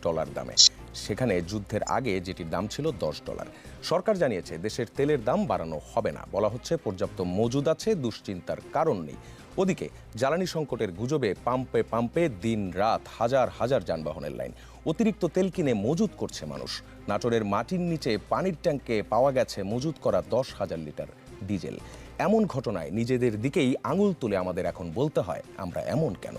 $1 দামে, সেখানে যুদ্ধের আগে যেটির দাম ছিল $10। সরকার জানিয়েছে দেশের তেলের দাম বাড়ানো হবে না। বলা হচ্ছে পর্যাপ্ত মজুদ আছে, দুশ্চিন্তার কারণ নেই। ওদিকে জ্বালানি সংকটের গুজবে পাম্পে পাম্পে দিন রাত হাজার হাজার যানবাহনের লাইন। অতিরিক্ত তেল কিনে মজুত করছে মানুষ। নাটোরের মাটির নিচে পানির ট্যাঙ্কে পাওয়া গেছে মজুত করা 10,000 লিটার ডিজেল। এমন ঘটনায় নিজেদের দিকেই আঙুল তুলে আমাদের এখন বলতে হয়, আমরা এমন কেন?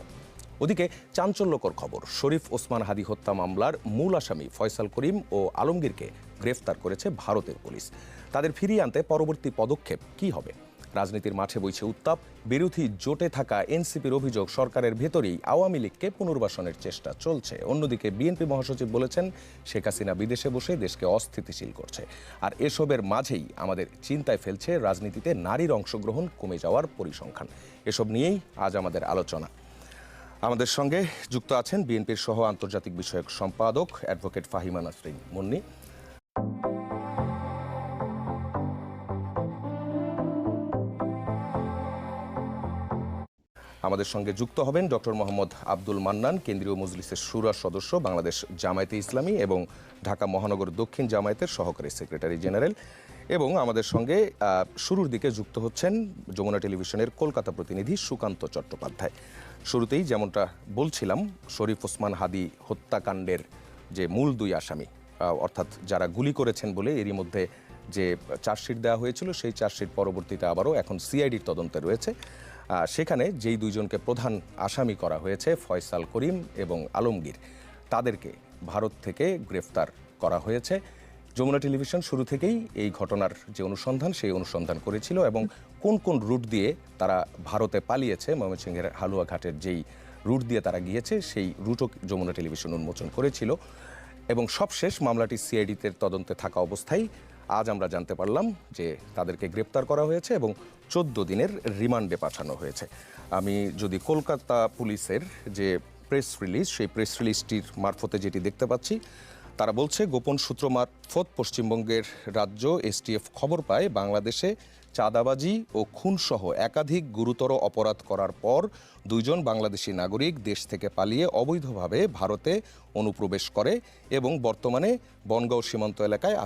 ওদিকে চাঞ্চল্যকর খবর, শরীফ ওসমান হাদি হত্যা মামলার মূল আসামি ফয়সাল করিম ও আলমগীরকে গ্রেফতার করেছে ভারতের পুলিশ। তাদের ফিরিয়ে আনতে পরবর্তী পদক্ষেপ কি হবে? রাজনীতির মাঠে বইছে উত্তাপ। বিরোধী জোটে থাকা এনসিপির অভিযোগ, সরকারের ভেতরেই আওয়ামী লীগকে পুনর্বাসনের চেষ্টা চলছে। অন্যদিকে বিএনপি মহাসচিব বলেছেন, শেখ হাসিনা বিদেশে বসে দেশকে অস্থিতিশীল করছে। আর এসবের মাঝেই আমাদের চিন্তায় ফেলছে রাজনীতিতে নারীর অংশগ্রহণ কমে যাওয়ার পরিসংখ্যান। এসব নিয়েই আজ আমাদের আলোচনা। আমাদের সঙ্গে যুক্ত আছেন বিএনপির সহ আন্তর্জাতিক বিষয়ক সম্পাদক অ্যাডভোকেট ফাহিমা নাসরিন মুন্নি। আমাদের সঙ্গে যুক্ত হবেন ডক্টর মোহাম্মদ আব্দুল মান্নান, কেন্দ্রীয় মজলিসের শুরার সদস্য, বাংলাদেশ জামায়াতে ইসলামী এবং ঢাকা মহানগর দক্ষিণ জামায়াতের সহকারী সেক্রেটারি জেনারেল। এবং আমাদের সঙ্গে শুরুর দিকে যুক্ত হচ্ছেন যমুনা টেলিভিশনের কলকাতা প্রতিনিধি সুকান্ত চট্টোপাধ্যায়। শুরুতেই যেমনটা বলছিলাম, শরীফ ওসমান হাদি হত্যাকাণ্ডের যে মূল দুই আসামি, অর্থাৎ যারা গুলি করেছেন বলে এরই মধ্যে যে চার্জশিট দেওয়া হয়েছিল, সেই চার্জশিট পরবর্তীতে আবারও এখন সিআইডির তদন্তে রয়েছে। সেখানে যেই দুইজনকে প্রধান আসামি করা হয়েছে, ফয়সাল করিম এবং আলমগীর, তাদেরকে ভারত থেকে গ্রেফতার করা হয়েছে। যমুনা টেলিভিশন শুরু থেকেই এই ঘটনার যে অনুসন্ধান, সেই অনুসন্ধান করেছিল এবং কোন কোন রুট দিয়ে তারা ভারতে পালিয়েছে, ময়মনসিংহের হালুয়াঘাটের যেই রুট দিয়ে তারা গিয়েছে, সেই রুটও যমুনা টেলিভিশন উন্মোচন করেছিল। এবং সবশেষ মামলাটি সিআইডিতে তদন্তে থাকা অবস্থায় আজ আমরা জানতে পারলাম যে তাদেরকে গ্রেপ্তার করা হয়েছে এবং 14 দিনের রিমান্ডে পাঠানো হয়েছে। আমি যদি কলকাতা পুলিশের যে প্রেস রিলিজ, সেই প্রেস রিলিজটির মারফতে যেটি দেখতে পাচ্ছি, তারা বলছে গোপন সূত্র মারফত পশ্চিমবঙ্গের রাজ্য এসটিএফ খবর পায় বাংলাদেশে চাঁদাবাজি ও খুনসহ একাধিক গুরুতর অপরাধ করার পর দুইজন বাংলাদেশি নাগরিক দেশ থেকে পালিয়ে অবৈধভাবে ভারতে অনুপ্রবেশ করে এবং বর্তমানে বনগাঁও সীমান্ত এলাকায়